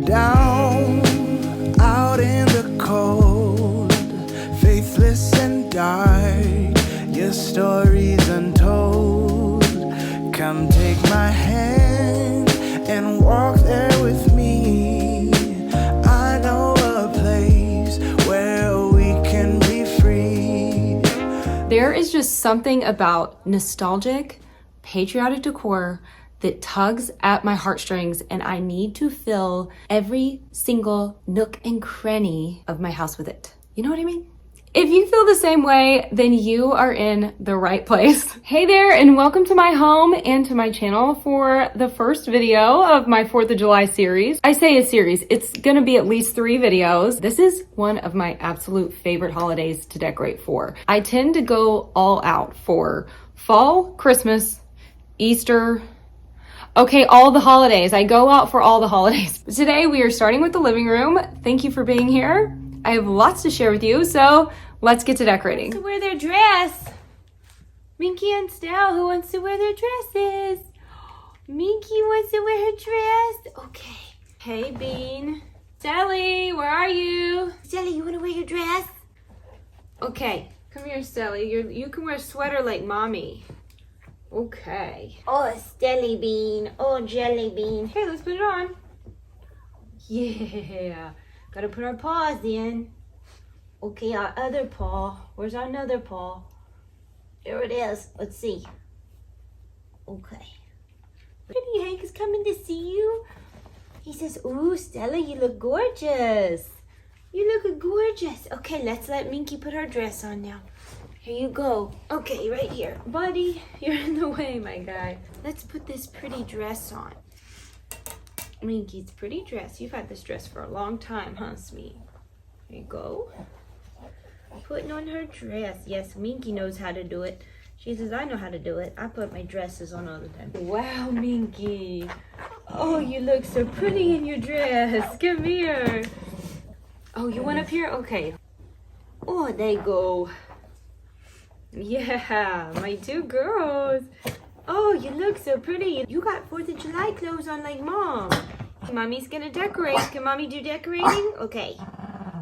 down out in the cold, faithless and dark, your story's untold. Come take my hand and walk there with me. I know a place where we can be free. There is just something about nostalgic, patriotic decor that tugs at my heartstrings, and I need to fill every single nook and cranny of my house with it. You know what I mean? If you feel the same way, then you are in the right place. Hey there, and welcome to my home and to my channel for the first video of my 4th of July series. I say a series, it's gonna be at least 3 videos. This is one of my absolute favorite holidays to decorate for. I tend to go all out for fall, Christmas, Easter, okay, all the holidays. I go out for all the holidays. Today we are starting with the living room. Thank you for being here. I have lots to share with you, so let's get to decorating. To wear their dress. Minky and Stell, who wants to wear their dresses? Minky wants to wear her dress. Okay. Hey, Bean. Stelly, where are you? Stelly, you want to wear your dress? Okay, come here, Stelly. You can wear a sweater like mommy. Okay. Oh, Stelly Bean. Oh, Jelly Bean. Hey, let's put it on. Yeah. Gotta put our paws in. Okay, our other paw. Where's our another paw? Here it is. Let's see. Okay. Pretty Hank is coming to see you. He says, ooh, Stella, you look gorgeous. You look gorgeous. Okay, let's let Minky put her dress on now. Here you go. Okay, right here. Buddy, you're in the way, my guy. Let's put this pretty dress on. Minky's pretty dress. You've had this dress for a long time, huh, Smee? Here you go. Putting on her dress. Yes, Minky knows how to do it. She says, I know how to do it. I put my dresses on all the time. Wow, Minky. Oh, you look so pretty in your dress. Come here. Oh, you went up here? Okay. Oh, there you go. Yeah, my 2 girls. Oh, you look so pretty. You got 4th of July clothes on like Mom. Mommy's gonna decorate. Can Mommy do decorating? Okay.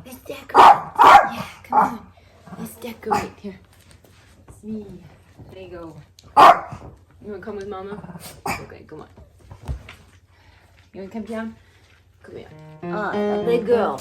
Let's decorate. Yeah, come on. Let's decorate. Here. See. There you go. You wanna come with Mama? Okay, come on. You wanna come down? Come here. A big girl.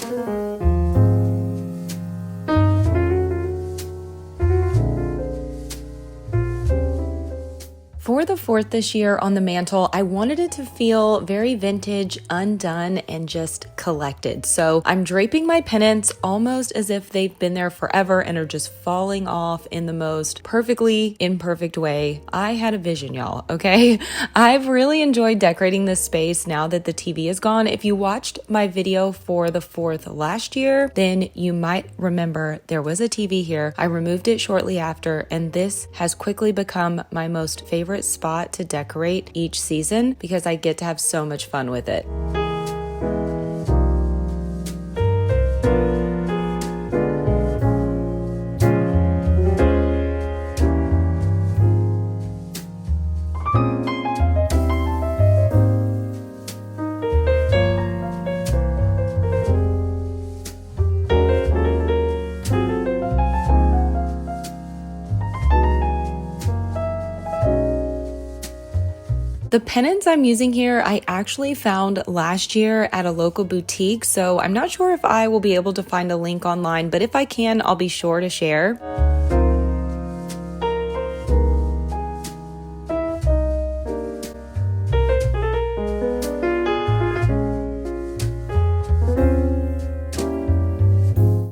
For the 4th this year on the mantle, I wanted it to feel very vintage, undone, and just collected. So I'm draping my pennants almost as if they've been there forever and are just falling off in the most perfectly imperfect way. I had a vision, y'all, okay? I've really enjoyed decorating this space now that the TV is gone. If you watched my video for the 4th last year, then you might remember there was a TV here. I removed it shortly after, and this has quickly become my most favorite spot to decorate each season because I get to have so much fun with it. The pennants I'm using here, I actually found last year at a local boutique, so I'm not sure if I will be able to find a link online, but if I can, I'll be sure to share.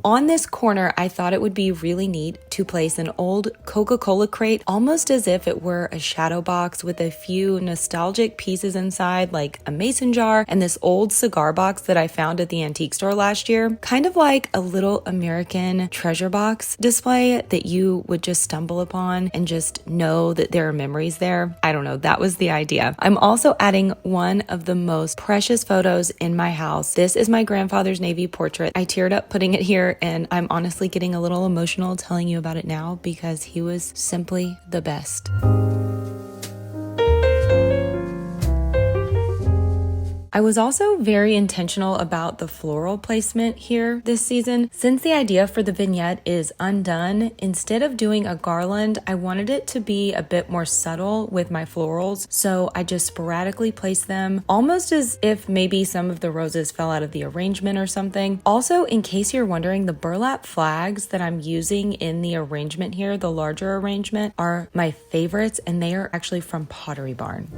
On this corner, I thought it would be really neat to place an old Coca-Cola crate, almost as if it were a shadow box with a few nostalgic pieces inside, like a mason jar and this old cigar box that I found at the antique store last year. Kind of like a little American treasure box display that you would just stumble upon and just know that there are memories there. I don't know, that was the idea. I'm also adding one of the most precious photos in my house. This is my grandfather's Navy portrait. I teared up putting it here, and I'm honestly getting a little emotional telling you about it now because he was simply the best. I was also very intentional about the floral placement here this season. Since the idea for the vignette is undone, instead of doing a garland, I wanted it to be a bit more subtle with my florals, so I just sporadically placed them, almost as if maybe some of the roses fell out of the arrangement or something. Also, in case you're wondering, the burlap flags that I'm using in the arrangement here, the larger arrangement, are my favorites, and they are actually from Pottery Barn.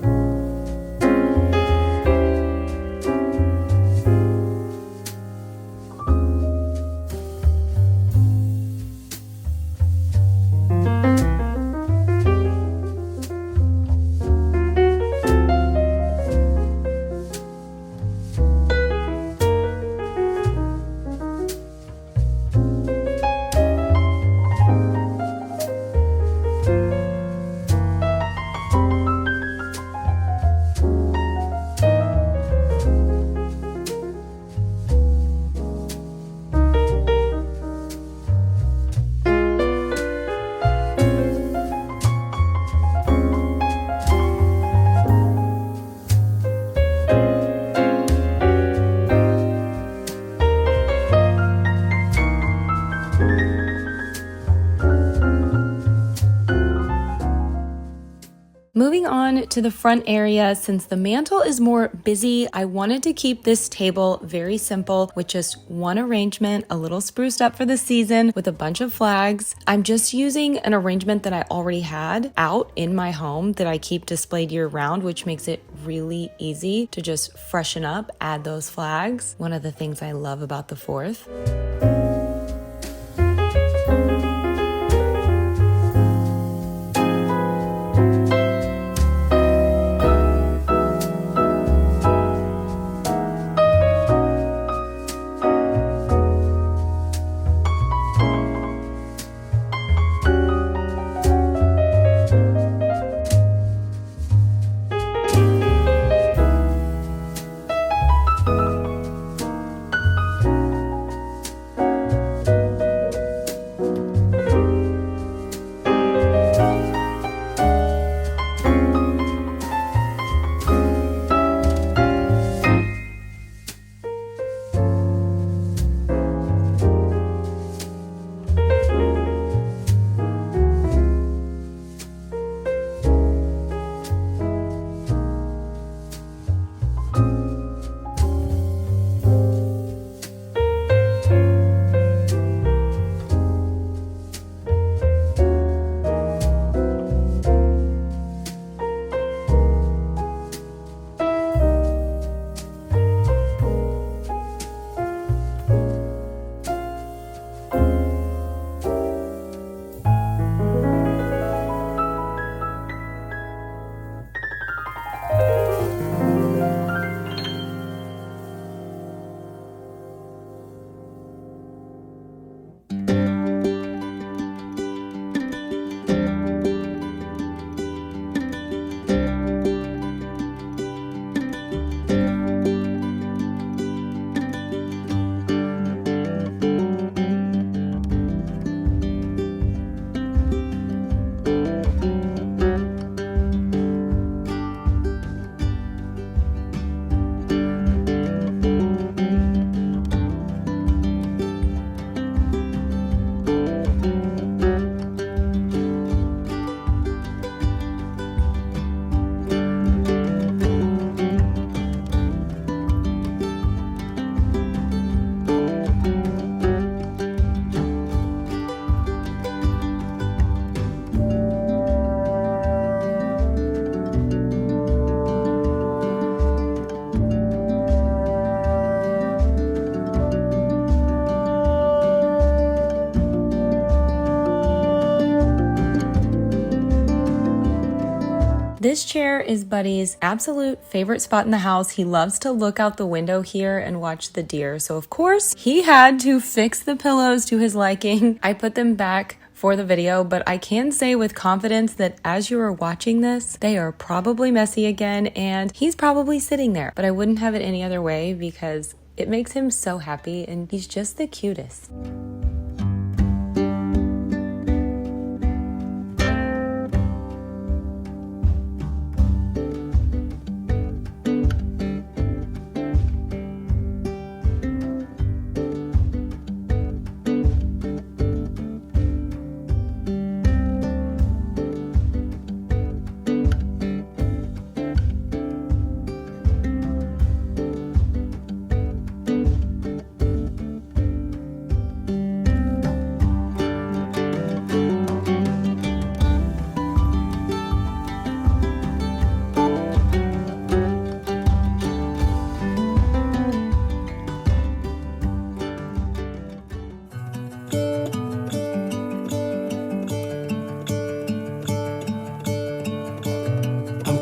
Moving on to the front area, since the mantle is more busy, I wanted to keep this table very simple with just one arrangement, a little spruced up for the season with a bunch of flags. I'm just using an arrangement that I already had out in my home that I keep displayed year round, which makes it really easy to just freshen up, add those flags. One of the things I love about the 4th. This chair is Buddy's absolute favorite spot in the house. He loves to look out the window here and watch the deer. So of course he had to fix the pillows to his liking. I put them back for the video, but I can say with confidence that as you are watching this, they are probably messy again and he's probably sitting there. But I wouldn't have it any other way because it makes him so happy and he's just the cutest.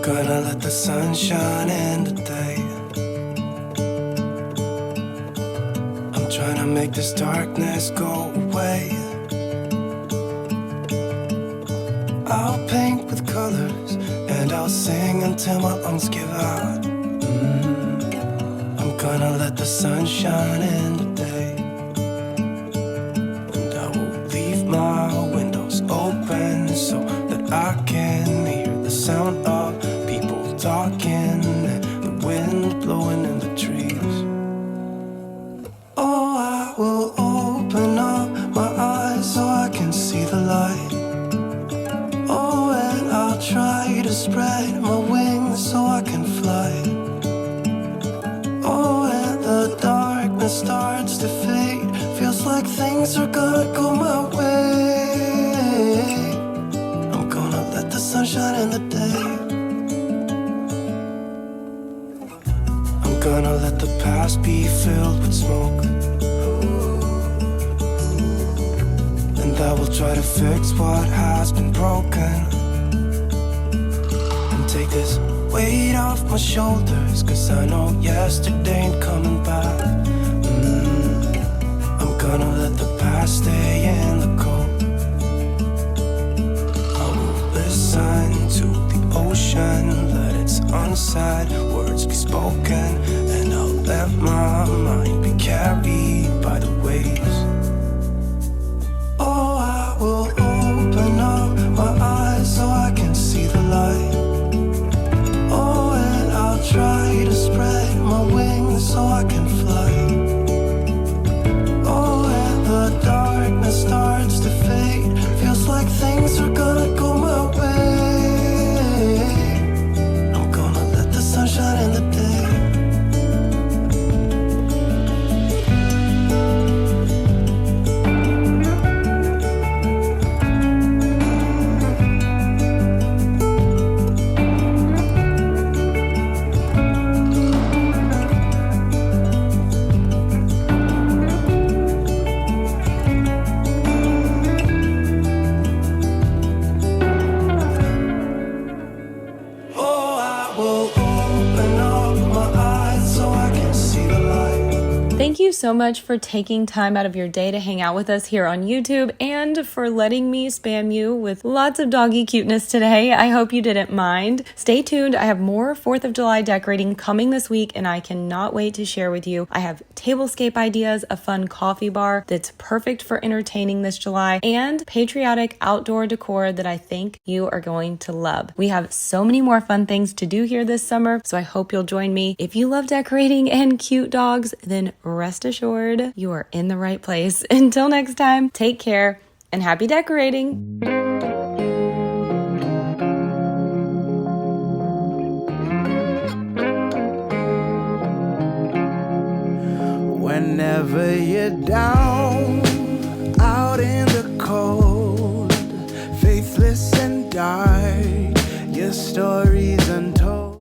gonna let the sun shine in today. I'm trying to make this darkness go away. I'll paint with colors and I'll sing until my lungs give out. I'm gonna let the sun shine in today. And I will leave my windows open so that I can hear the sound of people talking and the wind blowing in the trees. Oh, I will open up my eyes so I can see the light. Oh, and I'll try to spread my wings so I can fly. Oh, and the darkness starts to fade. Feels like things are gonna go my way. I'm gonna let the sun shine in the day. I'm gonna let the past be filled with smoke. And I will try to fix what has been broken. And take this weight off my shoulders, 'cause I know yesterday ain't coming back. I'm gonna let the past stay in the cold. I will listen to the ocean, let its unsaid words be spoken. And I'll let my mind be carried by the waves. Oh, I will open up my eyes so I can see the light. Oh, and I'll try to spread my wings so I can fly. Oh, and the darkness starts to fade. Feels like things are gonna go my way. I'm gonna let the sun shine in the day. Thank you so much for taking time out of your day to hang out with us here on YouTube and for letting me spam you with lots of doggy cuteness today. I hope you didn't mind. Stay tuned. I have more 4th of July decorating coming this week and I cannot wait to share with you. I have tablescape ideas, a fun coffee bar that's perfect for entertaining this July, and patriotic outdoor decor that I think you are going to love. We have so many more fun things to do here this summer, so I hope you'll join me. If you love decorating and cute dogs, then rest assured you are in the right place. Until next time, take care and happy decorating. Whenever you're down, out in the cold, faithless and dark, your story